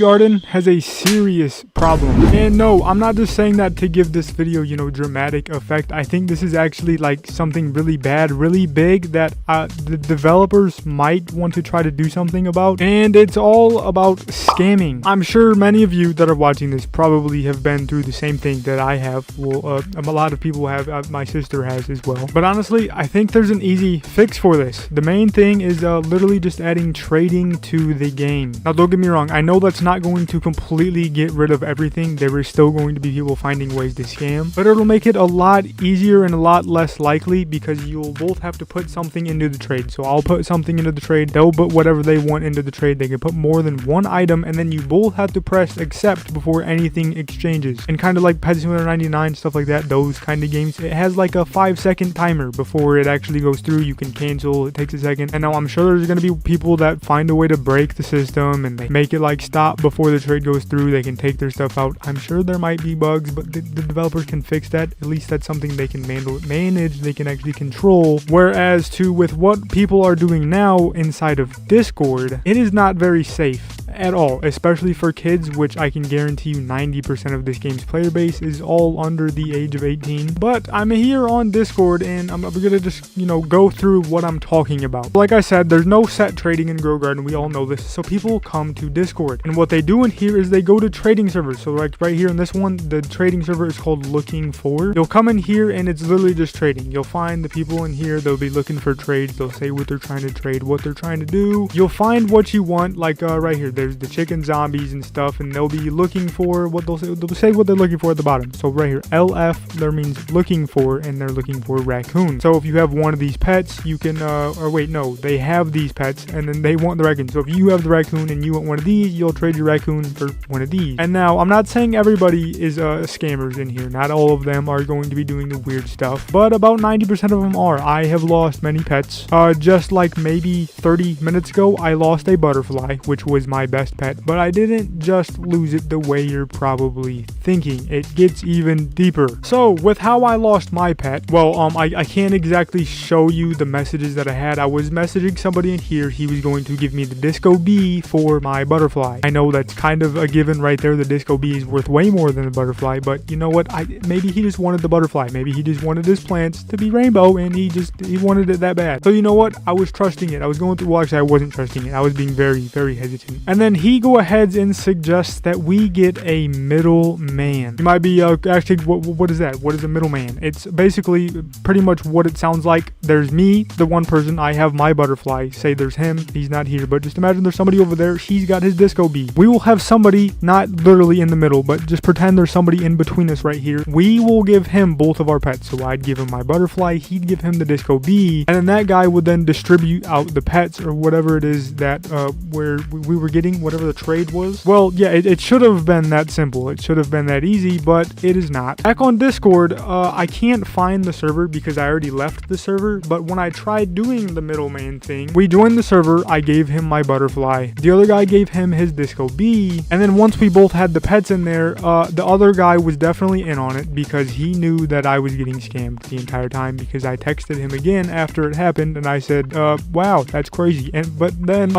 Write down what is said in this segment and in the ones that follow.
Garden has a serious problem. And no, I'm not just saying that to give this video, you know, dramatic effect. I think this is actually like something really bad, really big that the developers might want to try to do something about. And it's all about scamming. I'm sure many of you that are watching this probably have been through the same thing that I have. Well, a lot of people have. My sister has as well. But honestly, I think there's an easy fix for this. The main thing is literally just adding trading to the game. Now, don't get me wrong. I know that's not going to completely get rid of everything. There is still going to be people finding ways to scam, but it'll make it a lot easier and a lot less likely because you'll both have to put something into the trade. So I'll put something into the trade. They'll put whatever they want into the trade. They can put more than one item, and then you both have to press accept before anything exchanges. And kind of like Pet Simulator 99, stuff like that, those kind of games, it has like a 5-second timer before it actually goes through. You can cancel. It takes a second. And now I'm sure there's going to be people that find a way to break the system and they make it like stop before the trade goes through. They can take their stuff out. I'm sure there might be bugs, but the developers can fix that. At least that's something they can manage, they can actually control. Whereas with what people are doing now inside of Discord, it is not very safe at all, especially for kids, which I can guarantee you 90% of this game's player base is all under the age of 18. But I'm here on Discord and I'm gonna just, you know, go through what I'm talking about. Like I said, there's no set trading in Grow Garden. We all know this. So people come to Discord, and what they do in here is they go to trading servers. So like right here in this one, the trading server is called Looking For. You'll come in here and it's literally just trading. You'll find the people in here. They'll be looking for trades. They'll say what they're trying to trade, what they're trying to do. You'll find what you want. Like right here, there's the chicken zombies and stuff, and they'll be looking for what they'll say what they're looking for at the bottom. So right here, LF, there means looking for, and they're looking for raccoon. So if you have one of these pets, you can or wait, no, they have these pets and then they want the raccoon. So if you have the raccoon and you want one of these, you'll trade your raccoon for one of these. And now I'm not saying everybody is scammers in here. Not all of them are going to be doing the weird stuff, but about 90% of them are. I have lost many pets. Just like maybe 30 minutes ago, I lost a butterfly, which was my best pet, but I didn't just lose it the way you're probably thinking. It gets even deeper. So with how I lost my pet, well, I can't exactly show you the messages that I had. I was messaging somebody in here. He was going to give me the disco bee for my butterfly. I know that's kind of a given right there. The disco bee is worth way more than the butterfly, but you know what? Maybe he just wanted the butterfly. Maybe he just wanted his plants to be rainbow and he wanted it that bad. So you know what? I was trusting it. I was going through, well, actually I wasn't trusting it. I was being very, very hesitant. And then he go ahead and suggests that we get a middleman. You might be actually, what is that? What is a middleman? It's basically pretty much what it sounds like. There's me, the one person. I have my butterfly. Say there's him. He's not here, but just imagine there's somebody over there. He's got his disco bee. We will have somebody not literally in the middle, but just pretend there's somebody in between us right here. We will give him both of our pets. So I'd give him my butterfly. He'd give him the disco bee, and then that guy would then distribute out the pets or whatever it is that where we were getting, whatever the trade was. Well, yeah, it should have been that simple. It should have been that easy, but it is not. Back on Discord, I can't find the server because I already left the server, but when I tried doing the middleman thing, we joined the server. I gave him my butterfly. The other guy gave him his disco bee, and then once we both had the pets in there, the other guy was definitely in on it because he knew that I was getting scammed the entire time, because I texted him again after it happened and I said, wow, that's crazy. But then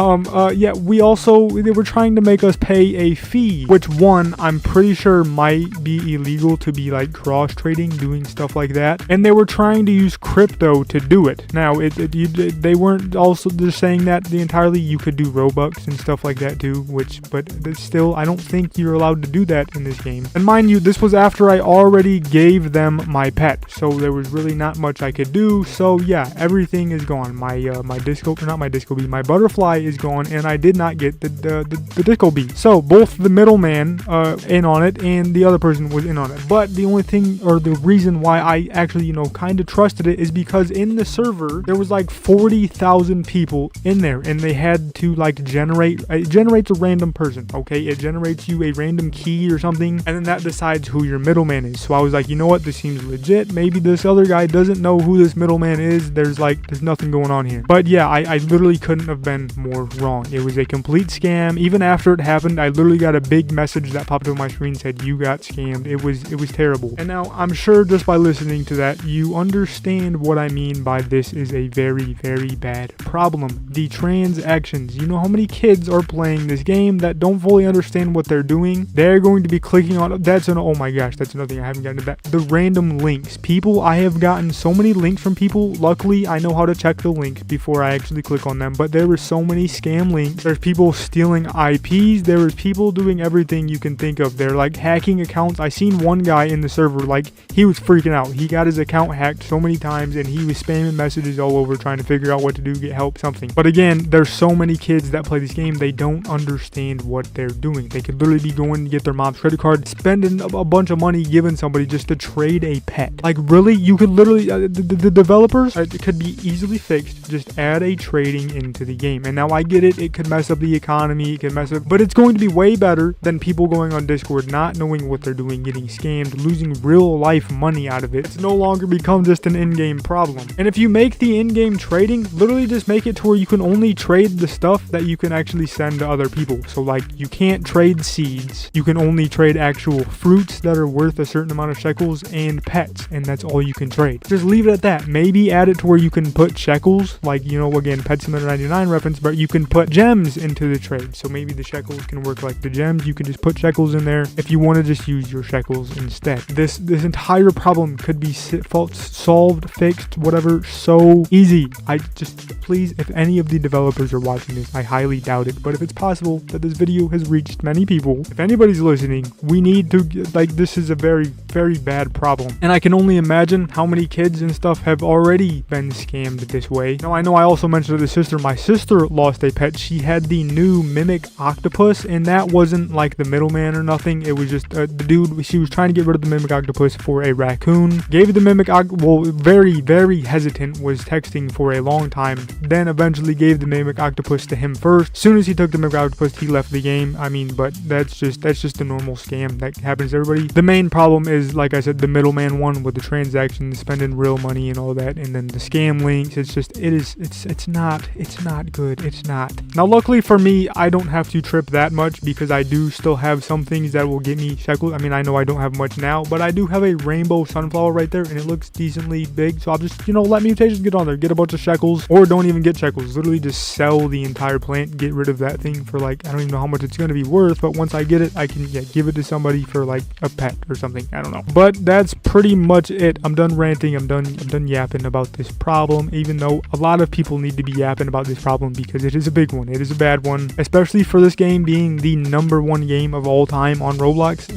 yeah, they were trying to make us pay a fee, which one I'm pretty sure might be illegal to be like cross trading, doing stuff like that, and they were trying to use crypto to do it. Now they weren't also just saying that entirely. You could do Robux and stuff like that too, but still I don't think you're allowed to do that in this game. And mind you, this was after I already gave them my pet, so there was really not much I could do. So yeah, everything is gone. My my butterfly is gone, and I did not get the disco bee. So both the middleman in on it and the other person was in on it. But the only thing, or the reason why I actually, you know, kind of trusted it is because in the server there was like 40,000 people in there, and they had to like it generates a random person. Okay, it generates you a random key or something, and then that decides who your middleman is. So I was like, you know what, this seems legit. Maybe this other guy doesn't know who this middleman is. There's nothing going on here. But yeah, I literally couldn't have been more wrong. It was a complete scam. scam. Even after it happened, I literally got a big message that popped up on my screen said you got scammed. It was terrible. And now I'm sure just by listening to that, you understand what I mean by this is a very, very bad problem. The transactions. You know how many kids are playing this game that don't fully understand what they're doing? They're going to be clicking on, oh my gosh, that's another thing I haven't gotten to that. The random links. People, I have gotten so many links from people. Luckily, I know how to check the links before I actually click on them, but there were so many scam links. There's people stealing IPs. There was people doing everything you can think of. They're like hacking accounts. I seen one guy in the server, like he was freaking out. He got his account hacked so many times and he was spamming messages all over trying to figure out what to do, get help, something. But again, there's so many kids that play this game, they don't understand what they're doing. They could literally be going to get their mom's credit card, spending a bunch of money giving somebody just to trade a pet. Like really, you could literally, the developers, it could be easily fixed. Just add a trading into the game. And now I get it, it could mess up the economy, it could mess up, but it's going to be way better than people going on Discord, not knowing what they're doing, getting scammed, losing real life money out of it. It's no longer become just an in-game problem. And if you make the in-game trading, literally just make it to where you can only trade the stuff that you can actually send to other people. So like you can't trade seeds, you can only trade actual fruits that are worth a certain amount of shekels and pets, and that's all you can trade. Just leave it at that. Maybe add it to where you can put shekels, like, you know, again, Pet Simulator 99 reference, but you can put gems into the trade. So maybe the shekels can work like the gems. You can just put shekels in there if you want to just use your shekels instead. This entire problem could be solved, fixed, whatever, so easy. I just, please, if any of the developers are watching this, I highly doubt it, but if it's possible that this video has reached many people, if anybody's listening, we need to, like, this is a very, very bad problem. And I can only imagine how many kids and stuff have already been scammed this way. Now, I know I also mentioned to the sister, my sister lost a pet. She had the new mimic octopus, and that wasn't like the middleman or nothing. It was just the dude, she was trying to get rid of the mimic octopus for a raccoon. Gave the mimic very, very hesitant, was texting for a long time, then eventually gave the mimic octopus to him first. As soon as he took the mimic octopus, he left the game. I mean, but that's just a normal scam that happens to everybody. The main problem is, like I said, the middleman one with the transactions, spending real money and all that, and then the scam links. It's just, it's not good. It's not. Now, luckily for me, I don't have to trip that much because I do still have some things that will get me shekels. I mean, I know I don't have much now, but I do have a rainbow sunflower right there, and it looks decently big. So I'll just, you know, let mutations get on there, get a bunch of shekels, or don't even get shekels. Literally just sell the entire plant, get rid of that thing for, like, I don't even know how much it's going to be worth, but once I get it, I can give it to somebody for like a pet or something. I don't know. But that's pretty much it. I'm done ranting. I'm done yapping about this problem, even though a lot of people need to be yapping about this problem because it is a big one. It is a bad one, especially for this game being the #1 game of all time on Roblox.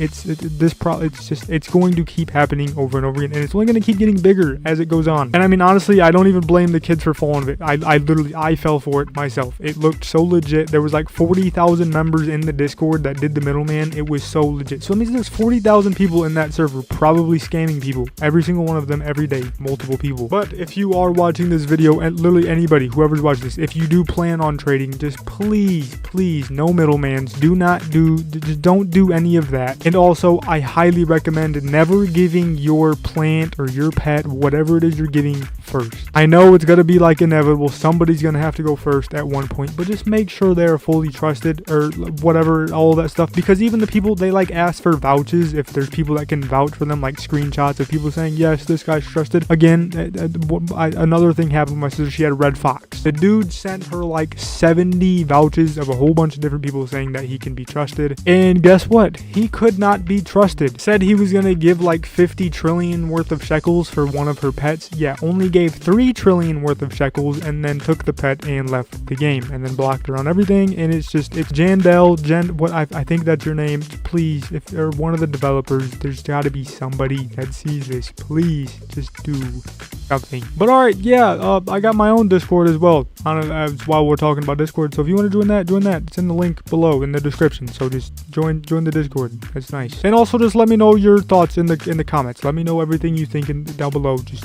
It's going to keep happening over and over again, and it's only going to keep getting bigger as it goes on. And I mean, honestly, I don't even blame the kids for falling of it. I fell for it myself. It looked so legit. There was like 40,000 members in the Discord that did the middleman. It was so legit. So it means there's 40,000 people in that server probably scamming people. Every single one of them every day, multiple people. But if you are watching this video, and literally anybody, whoever's watching this, if you do plan on trading, just please, no middlemans. Just don't do any of that. And also, I highly recommend never giving your plant or your pet, whatever it is you're getting, first. I know it's gonna be like inevitable. Somebody's gonna have to go first at one point, but just make sure they're fully trusted or whatever, all that stuff. Because even the people, they like ask for vouches if there's people that can vouch for them, like screenshots of people saying, yes, this guy's trusted. Again, another thing happened with my sister. She had a red fox. The dude sent her like 70 vouches of a whole bunch of different people saying that he can be trusted. And guess what? He could not be trusted. Said he was gonna give like 50 trillion worth of shekels for one of her pets. Yeah, only gave 3 trillion worth of shekels and then took the pet and left the game and then blocked her on everything. And it's Jandel, I think that's your name. Please, if they're one of the developers, there's gotta be somebody that sees this. Please just do something. But alright, yeah, I got my own Discord as well. While we're talking about Discord, so if you want to join that. It's in the link below in the description. So just join the Discord. That's nice. And also just let me know your thoughts in the comments. Let me know everything you think down below. Just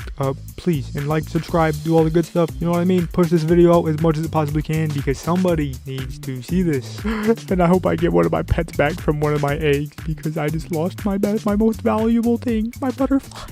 please, and like, subscribe, do all the good stuff. You know what I mean? Push this video out as much as it possibly can because somebody needs to see this. And I hope I get one of my pets back from one of my eggs because I just lost my most valuable thing, my butterfly.